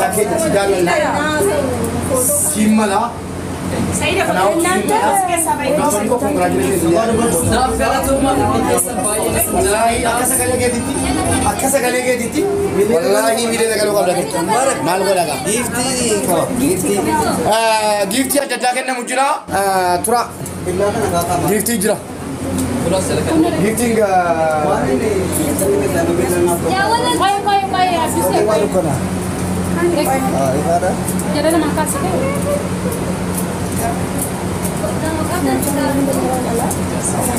sakit sedang simala. Saya dah pernah nanti saya kau congratulations. Nah, kalau tu mah wallahi akka sekali ke diti. Wallahi mire nak kalau kau dah mal kau dah. Gift ada dah kena mujra. Tura gift jira. Gifting ya wala kaya habis jadi nama kasih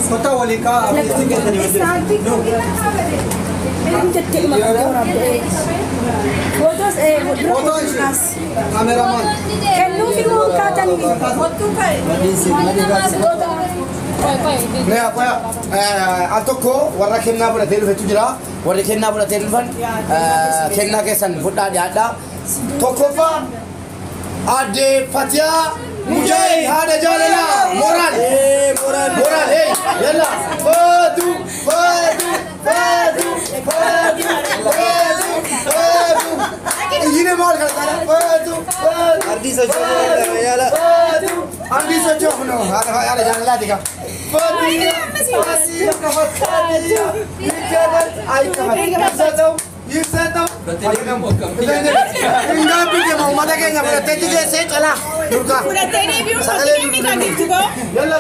kota wali ka fotos kameraman hello film kata ni foto kai Nah, apa ya? Atoko warna kena pada telur itu jera, warna kena pada telur kan, kena kesan buta dia ada. Toko apa? Ade Fatia, Mujai, ada jalan lah, moral, moral, yalla, padu, ini mal kata, padu, Andi saja, yalla, Andi saja, no, ada jalan lah tiga. Fatia, masih kawan Fatia, ay kawan, Yusata, enggak pikir mau mata kayaknya pada tadi je saya celah, Durga. Sekali dulu. Yalla,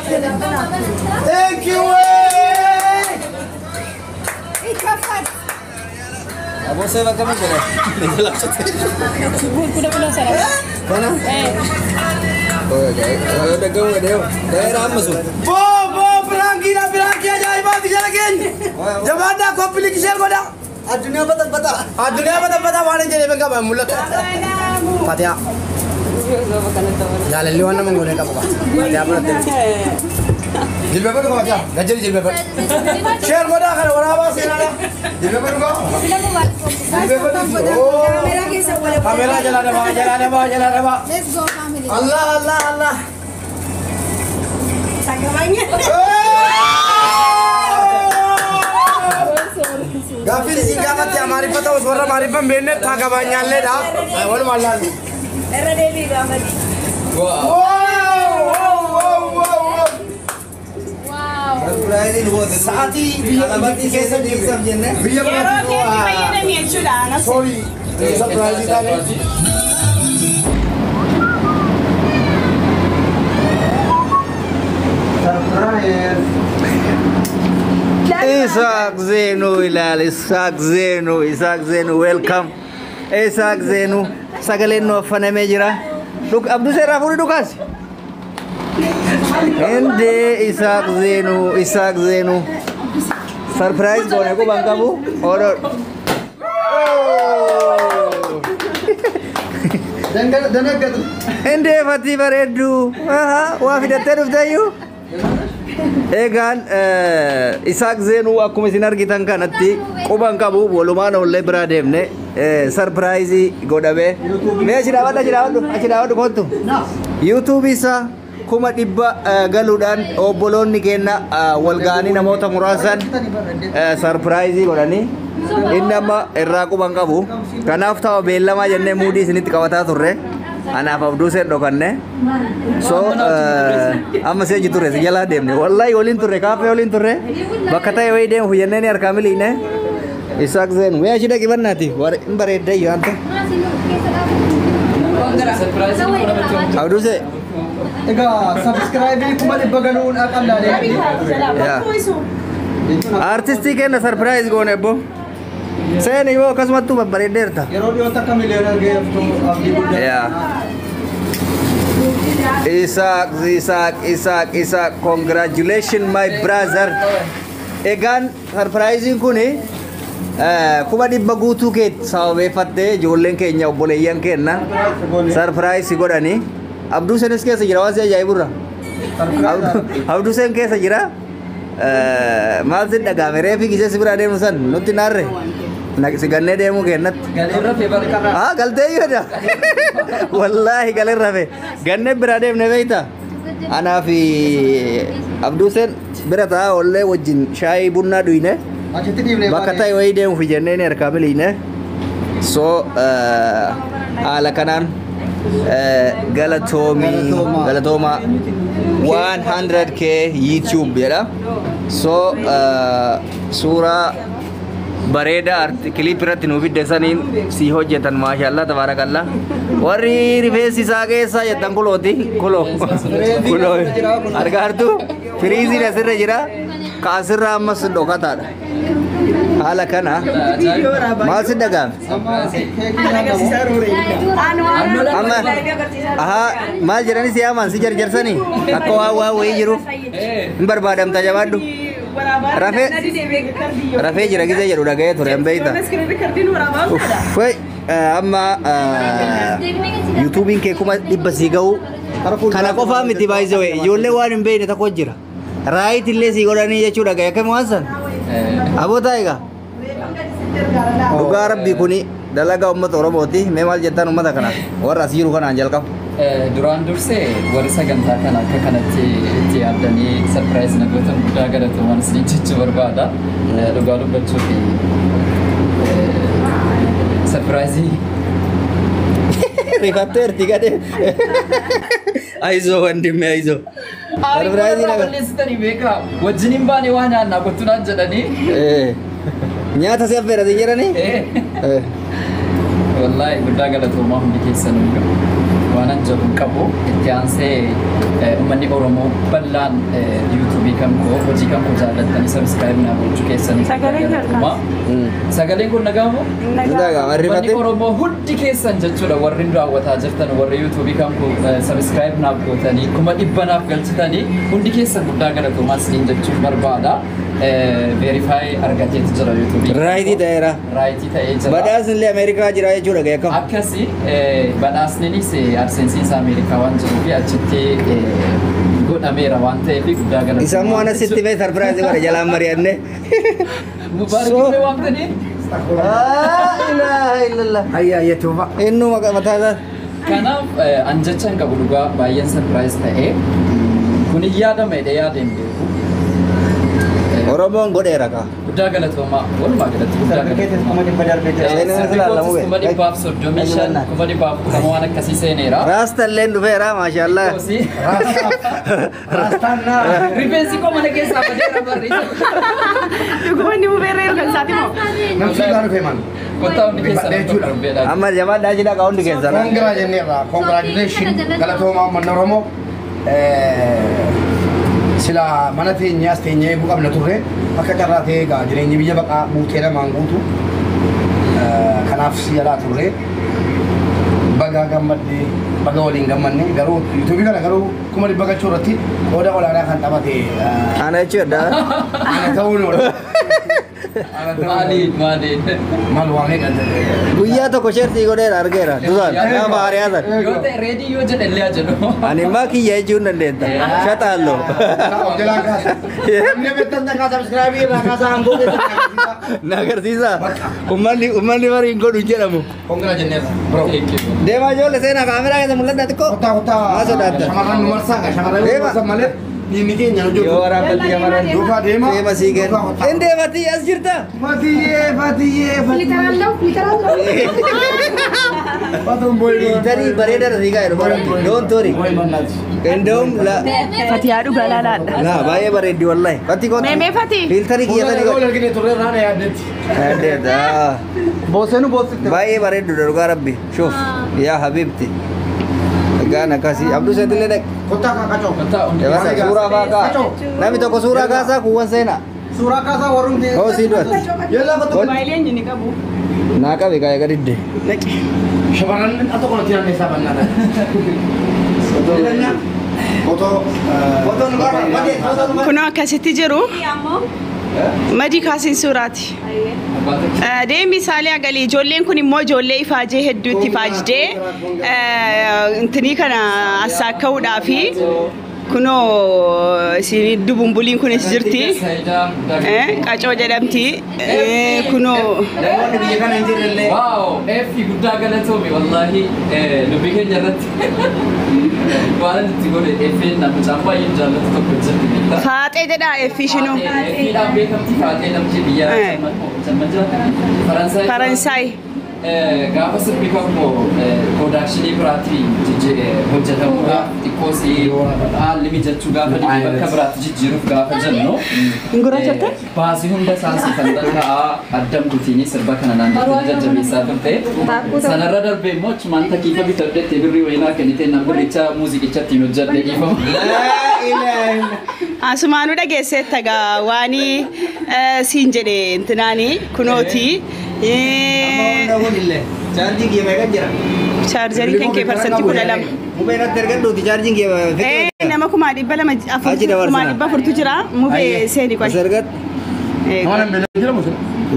thank you. Ikafat. Abo saya bakal macam mana? Kuda saya. Mana? Oh, okay. Kalau dah kau ada, dah ramai masuk. Berangki aja, ibu bisa lagi. Jawab dah, kau pilih kisah kau dah. Dunia bata वाले जने में कब मुल्ला पातिया जाले लिवाना में गोले का पका पातिया पर दिल पे को क्या गजल दिल पे शेयर गोदा कर वरावा से ना दिल पे को कैमरा जला दे let's go family Allah Gafir jika mati हमारी पता उस बार हमारी पर मैंने था कबान्यां ले दा बोल माला एरा देवी गामती वाव साथी अलमती कैसे देख समझे ने भैया ने नहीं चुला ना सॉरी सरप्राइज था ने surprise Isaac Zenu, welcome. Isaac Zenu, sagalen no fana mejira. Duk Abdu Seraf uri dukas. Ende Isaac Zenu. Surprise kone ko bang kamu? Order. Ende Fati Baredu. Wah tidak terus dayu. Egan Isaac Zenu aku mesinar kita kanatti kubang kabu bolumana ulle brademne surprise godabe me achirawadu kontu YouTube isa kuma dibba galudan obolonni kenna walgani namota murasan surprise godani innama irra kubang kabu kanaf taw bellama jenne mudi sinit kawata turre Anak Abdu saya dokannya, so amma saya jitu rese jala dem ne, wallahi olin turre, kafe olin turre, bakata yoi dem hujanne ne arkamil ine, Isaac Zenu, me aja dah gimana nanti, war imbar ede ya ante. Abdu saya, ega subscribe ini kembali bagalun akan dari. Ya, artistik kan surprise go ne bo. Saya nih mau kasih matu bereder ta. Ya. Isaac, congratulations my brother. Egan surprising ku nih. Kuba di bagutu ke sawe fatte jolen ke nya boleh yang kenna. Surprise si goda nih. Abdu senes ke sejira wasi aja iburra. Abdu sen ke sejira. Maafin daga merefi kisah sebera deh musan, nuti narre. Nak seganne deh mungkin nat. Galer rafe barikara. Galte iya dah. Wallahi galer rafe. Ganne berade meneve ita. Ana fi Abdu sen berata oleh wajin syai bunna duine. Bakata yoi deh mufijanne ne erkamil ine. So ala kanan galatoma 100k YouTube ya. So sura bareda clip irratti nu videsanin si hojjetan mashallah tabarakallah warri rifeensi isaa keessa jettan kulooti kulo argartu firiiziin asirra jira kaasirra ammas dhokataadha haala kana maal si dhagaam amma aha maal jedhani si aman si jarjarsani akka waa wayii jiru hin barbaadamta jabaadhu rafee jira gizee jedhu dhaga'ee ture hin beeyta amma YouTubein kee kuma dhibba sii ga'u kana qofaa miti baay'isee ijoollee waan hin beekne tokko jira raayit illee sii godhanii jechuudha dhaga'ee akkami waan san abootaa egaa dhugaa rabbii kuni dalagaa uummata Oromooti mee maal jettan uummata kana warra as jiru kanaan jalqabu duraan dursee warri sagantaa kana akka kanatti itti yaaddanii sarpiraayiz nagootan guddaa galatoomanii isin jechuu barbaada dhugaa dubbachuu fi sarpiraayizii rifatteerti gade aizo wandime aizo sarpiraayizii naga balleessitanii beekaa wajjiniin baane waa nyaannaa kottunaan jedhanii nyaata si affeerate jedhanii wallaahi guddaa galatoomaa hundi keessan waanan jabu qabu itti aansee uummanni Oromoo bal'aan YouTube kan koo hojii kan koo jaallattanii subscribe naa gochuu keessanii sagaleen kun nagaamu uummanni Oromoo hundi keessan jechuudha warri daawwataa jirtan warri YouTube kan koo subscribe naa gootanii kuma dhibbanaaf galchitanii hundi keessan guddaa galatoomaa isin jechuun barbaada verify argateet jira YouTube right ta'eera badhaasni Ameerikaa jira jechuudha gaakam akkasi badhaasninis arsensiisa Ameerikaa waan jiru fi achitti godhameera waan ta'eef guddaa galatoomaa isa immoo anasitti mee sarpiraayiz godha jalaan mari'anne mubarakille waan ta'eef ilaha illallah hayya yetuufa innu mataa kanaaf anjechaan qabu dhugaa baay'een sarpiraayiz ta'ee kun yaadame yaadeen beeku Oromoon godheera ka guddaa galatoomaa walumaa galatti guddaa galatoomaa kuma dhibbaaf soddomii shan kuma dhibbaaf kama waan akkasii seeneera raastalleen dhufeera maashaallah Rastana rifeensi koo mana keessaa badeera barreessa dhugumanni hubeerra kan isaati moo namsi gaanu feeman kottaa hundi keessaa amma jabaadhaa jidhaa ka hundi keessa congratulation galatoomaa uummanni Oromoo sila mana teenyaas teenyee eeguu qabna turre akka carraa ta'ee egaa jireenyi biyya baqaa buutee namaan guutu kanaaf si jalaa turre baga gammadde baga waliin gammanne garuu yuutuubii kana garuu kuma dhibba galchuu irratti qooda olaanaa kan taphate ana jechuudha ana ta'uun maaliin maal waamee kan guyyaa tokko sheertii godheera argeera dusaan nama hariyaatan yoo ta'e reedii yoo jedhe illee jedhu ani maa kiyya jechuun dandeetta shaxaallo na agarsiisa ummanni bariin godhu jedhamu deemaa ijoollee seenaa kaameraa keessa mul'ata xiqqoo maa sodaatta shamarran nu marsaa shamarran malee Ini kayaknya yoo waraabatti shamaran Duukaa deema. deema sii kenna hin deematii as jirta tarii bareedaadha sii kaa'edha baratti doon tori እንደውም ፈቲ ያዱ ገላላዳ ላ ባየ በሬዲ ወላሂ ፈቲ ኮት ሜሜ ፈቲ ፊልተሪ ኪየተኒ ኮት Lagi turre rana ya det. አደዳ Bosenu bosit. ባየ በሬዲ ደርጋ ረቢ ሹፍ ያ ሀቢብቲ ጋና ካሲ አብዱ ሰትለ ደቅ Kota kacau. Jawasa sura baka nami toko sura kasa kuwan sena Surah kasa warung di. oh sidot Yalla betul. ባይሌን ጅኒ ቀቡ naka be kaya gadidde Shabaran atau kalau tidak bisa benar. Foto foto negara. ኩኖ ከሲቲ ጅሩ መዲ ካሲን ሱራቲ deemi misaalee agalii ijoolleen kun immoo ijoollee ifaajee hedduutti ifaajjee intinii kana assaaka'uudhaafi kunoo isin dubumbuliin kunis jirti qacoo jedhamti kunoo namoonni biyya kana hin jirrellee Wow, efi guddaa galatoomi wallahi dubbii keenya irratti waan itti godhe efi nama baay'ee jaallatu tokko jirti beektaa. faaxee jedha effiishinuu Efiidhaan beekamti faatee namti biyya Faransaay. faransaay gaafa sirbi kammoo production biraatti hojjetamuudhaaf xiqqoosii haalli mijachuu gaafa dhibee bakka biraatti jijjiiruuf gaafa jennu baasii hunda isaanii kan danda'aa addam guutiinii sirba kana naannoo jajjabeessaa turte sanarra darbee immoo achumaan takkiifa bitadheetti birrii wayinaa kennitee nan birricha muuziqicha ittiin hojjedhe dhiifamu. Asumaanuu dhageesseetta gaa waanii siin jedhe intinaanii kunooti. Chaarjeriin kan kee parsantii 12. Mubee natti ergadhuuti chaarjiin kee. Nama 2,400 jira. Mubee seeni qoy.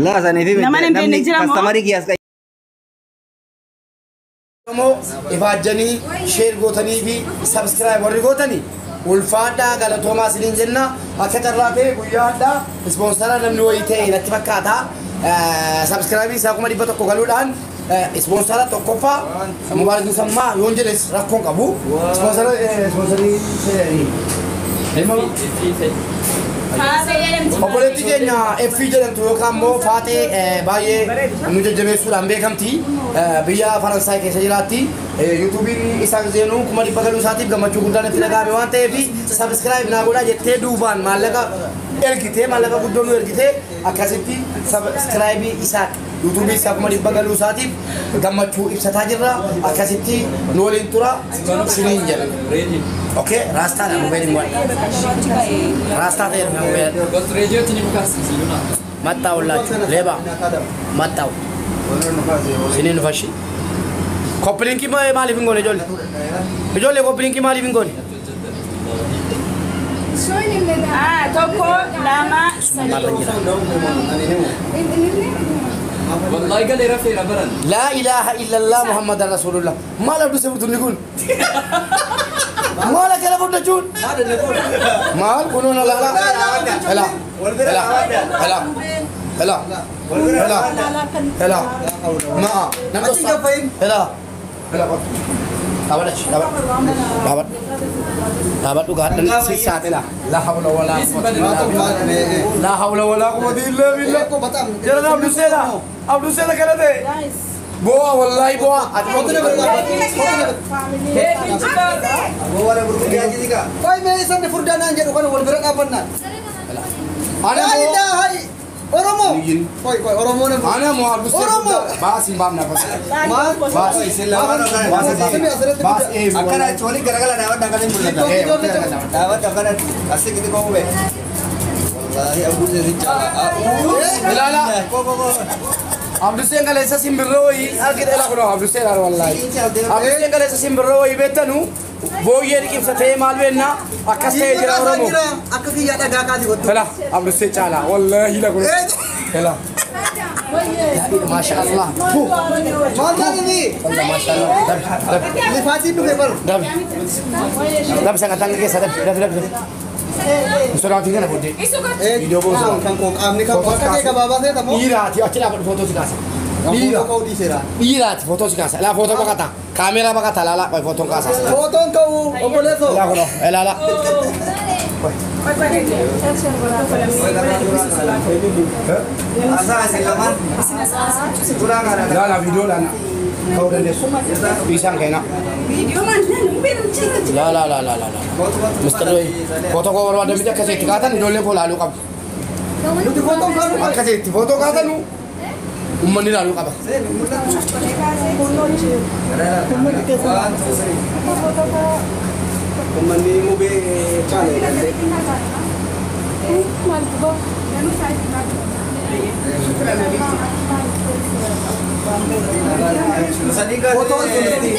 Laa saniifi nama hin beekne jira moo? Kaastamarii kiyyaas qabu. Ifaajjanii sheer gootanii fi sabskiraayib warri gootanii ulfaadhaa galatoomaa isiniin jenna akka carraa ta'e guyyaa addaa ispoonsara namni wayii ta'e natti fakkaata sabskiraayibii isaa 100 galuudhaan ispoonsara tokkoffaa mubaarak sammaa yoon jedhes rakkoon qabu ispoonsarii obboleettii keenya effii jedhamtu yookaan immoo faatee baay'ee nu jajjabeessuudhaan beekamti biyya Faransaay keessa jiraatti yuutuubiin isaa zeenuu 100 galuu isaatiif gammachuu guddaan itti dhagahame waan ta'eef sabskiraayib naa godhaa jettee duubaan maallaqa ergitee maallaqa guddoo nu ergitee akkasitti sabskiraayibii isaa yuutuubii isaa 100 galuu isaatiif gammachuu ibsataa jirra akkasitti nu waliin tura isiniin jedha. Okay, Rasta na mubeni mwa. Rasta te na mubeni. Ghost radio tini bukasi siluna. Matau la leba. Matau. Sini nufashi. Kopling ki mali bingone jole. Jole kopling ki mali bingone. Toko lama والله قال لي رفيع ربرن لا إله إلا الله محمد رسول الله ما لا بده سبب تقول ما لا كلام بده جون ما كلون لا لا لا لا لا لا لا ما نقص لا لا Dapat dapat dapat juga dan sisa telah la haula wala quwwata illa billah jangan Abdul Sela kala de boa wallahi boa koi me isan de furdana anje kan wal berak apa na ada hai Oromo koi Oromo ne ana mo Abdul Sela bas imam na bas bas bas akara choli garagala dapat dapat dapat dapat asik gitu kau be wallahi Abdul Sela la Abdul Sela kala esa simbiroi akira la kono Abdul Sela wallahi Abdul Sela kala esa simbiroi betanu boyer ki sate malbenna akase jira Oromo akaki yada ga ka di gotu kala Abdul Sela chala wallahi la kono kala ما شاء الله ما ini Allah masya Allah lifati tu paper dah bisa katakan ke sadap dah sudah tinggal nak bude video bos kan kok amni kan pakai ke bawah saya tamu ira ti acila foto sikasa ira kau di sera ira foto sikasa la foto kata kamera kata la foto kasa foto kau boleh tu la kono la la video la na kau dah pisang kena video mana la Mister foto kau baru ada minta kasih tikatan ni dole kau lalu kap lu foto kau kasih foto kata lu umman ni lalu kap umman ni mu be chale foto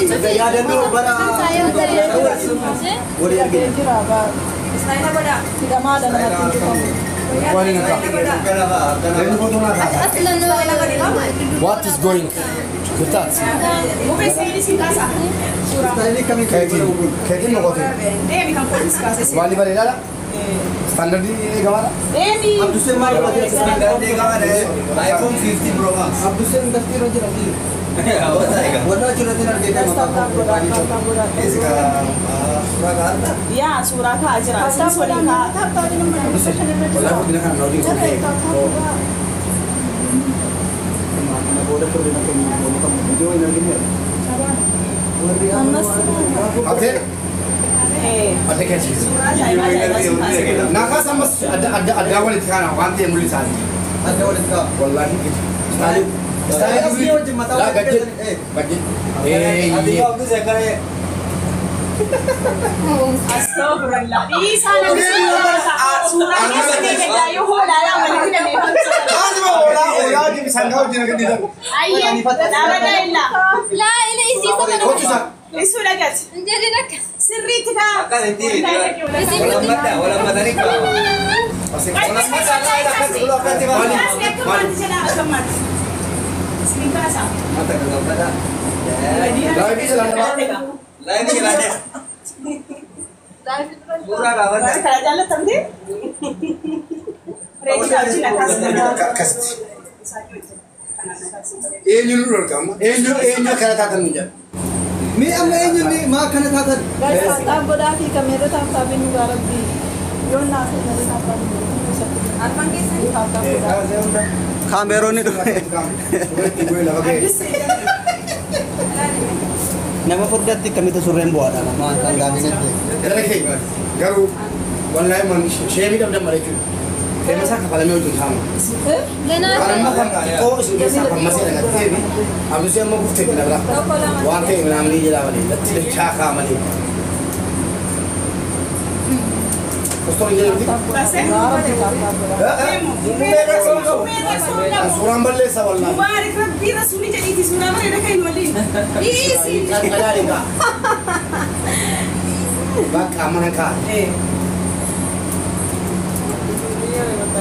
sudah ya ada dulu bara tidak mau dan what is going Kutat. Kayak mau kote. Wali balik dah. Standard di gambar. Abdul Sela standard di gambar. iPhone 15 Pro Max. Abdul Sela industri roja lagi. Warna curhat kita ya surat aja rasa surat Ate? Ate कैसी? नाका समझ अड्डा वाले ठिकाना वहाँ ते मुली साली. अड्डा वाले ठिकाना. वल्लाही साली. साली मुली. ला गज्जे. गज्जे. ये. Astagfirullah. Isa na surah ni sedekah yo hola la maliki ne. Azma ola di sangaw di nagdi da. Ayye. La bada illa. لا إلى إيزي سمنا Kotu sa. Isu lagat. نجري لك Sirritika. ولا مدرك Lagi jalan apa? Lagi jalan deh. Pura kawan. Kalau jalan tamde. Kas. Eenyu lur kamu. Eenyu kana tatan ninja. मी अब eenyu ni maa kana tatan. Guys, आप बड़ा की कमेरे था तभी मुबारक दी यो ना से मेरे साथ बात अर्पण के सही था Kamera ni tu. Nama fudgatti kami tu surren buat ada maa kan gabi ni. Garu wallahi man shebi dam dam mare chu. Kaya sa kapala mo tu sama. لنا Karena makan ko isa pa masih dengan TV. Abis yang mau bukti na lah. Wante namni jela wali. Tidak chaka mali. Kosong jela di. Suram balle sa wallahi. Mubarak Rabbi Rasuli jadi di surah mana nak kain wali. Isi. Bak aman ka.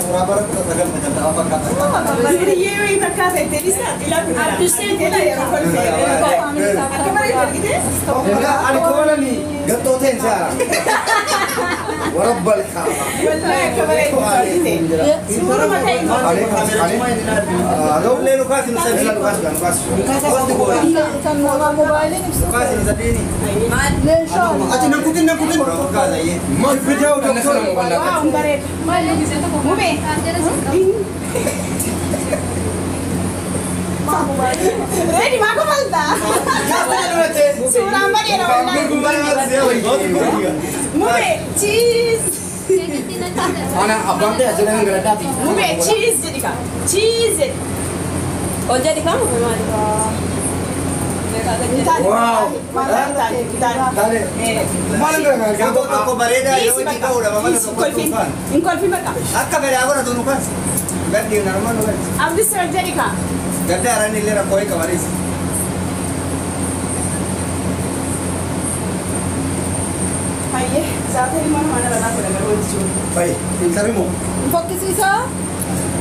Berabar tu tak macam apa kata. Jadi ye wei tak kata itu bisa. Ila tu sen ila ya rokol. Kamera itu gitu. Ada kemana ni? Gato ten cara. Warabbal kaaba. Wallahi kamera itu. Surah mana itu? Ada le lukas ni sabi lukas. kan mobile नहीं Lukas ni sabi ni. ले shot Aja nakutin. Lukas aye. Mau video dah sana mau balik. Wah, umbaret. Mube. Ready mako malta. Surah mana ya wallahi. Mube cheese. Anak abang dia aja dengan gerak Mube cheese jadi kan. Cheese. और jadi kamu memang Wow. Tadi. Mana dengan Kamu toko bereda yo Isi ni baka. kau dah mama Isi toko kolfin. tukan. In kolfin baka. Akka bere agora tu lukas. Gadi normal lukas. Abdi sir jadi kan. Gadi arani lera koi kamaris. Aye, saat ini mana lada ko daga roju. Baik, intari mo. fokus isa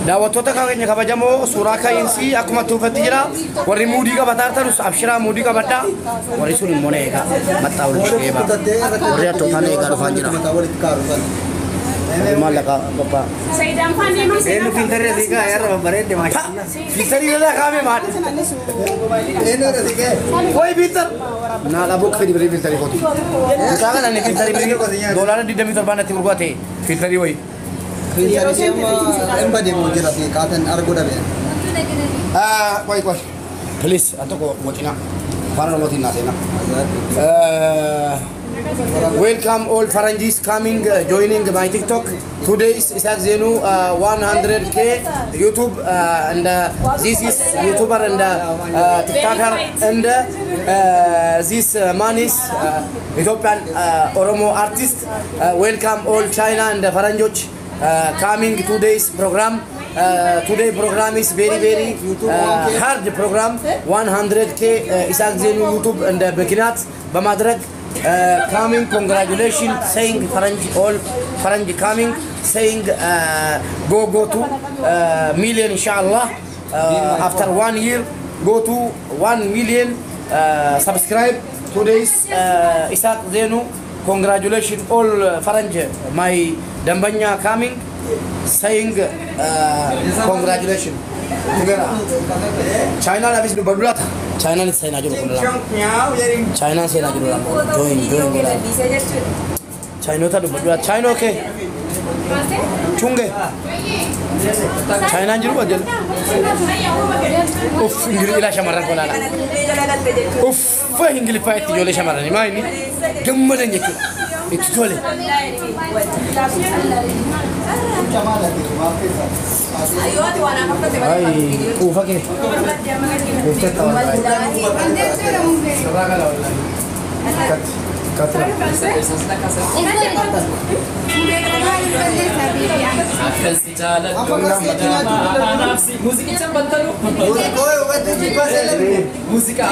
Daawwattoota keenya kabajamoo suuraa ka'iinsi akkuma tuufatti jira. Warri muudii qabataan abshiraa muudii qabadhaa. Warri sun immoo na eegaa maxxaa ol eebaa. Warri hattootaan eegaa dhufaa jira. Maallaqa babbaa. Sayyidan Fandi masih. Enu pintarnya tiga ya raba bereda masya. Fiitarii irraa kaa'ame maal? Enu ada tiga. Wayi fiitar. Naa dhabuu fedhi birii fiitarii kooti. Isaa kana inni fiitarii birii doolaara 27 natti gurgurate fiitarii wayi. Filter siapa empat dia mau jerat ni katan argo dah ben. Wait. Please, atau kau buat ina. Para lo tina sena. Welcome all Faranjis coming joining my TikTok. Today is Isaac Zenu 100k YouTube and this is YouTuber and TikToker and this man is Ethiopian Oromo artist. Welcome all China and Faranjoj. Coming today's program. Today program is very hard program. 100k Isaac Zenu YouTube and Bekinat Bamadrak coming. Congratulations, saying all Faranji coming, saying go to million inshallah. After 1 year, go to 1 million subscribe. Today's Isaac Zenu. Congratulations all Faranji, my Dambanya coming, saying congratulations. China habis berbulat. China ni saya nak jual. China saya nak jual. Join. China tu berbulat. China okay. Chunge. China jiru wajal. Uff, ingili ila shamaran kolala. Uff, ingili fa itti jole shamaran. Ma ini gammadan jechu. Itti jole. Ay, ufa ke. Ufta tawala. Katra. Akkasi jaalladhu muuziqicha battalu muuziqaa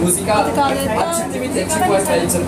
Música, achitti miti achi kuwas ta'ee jira.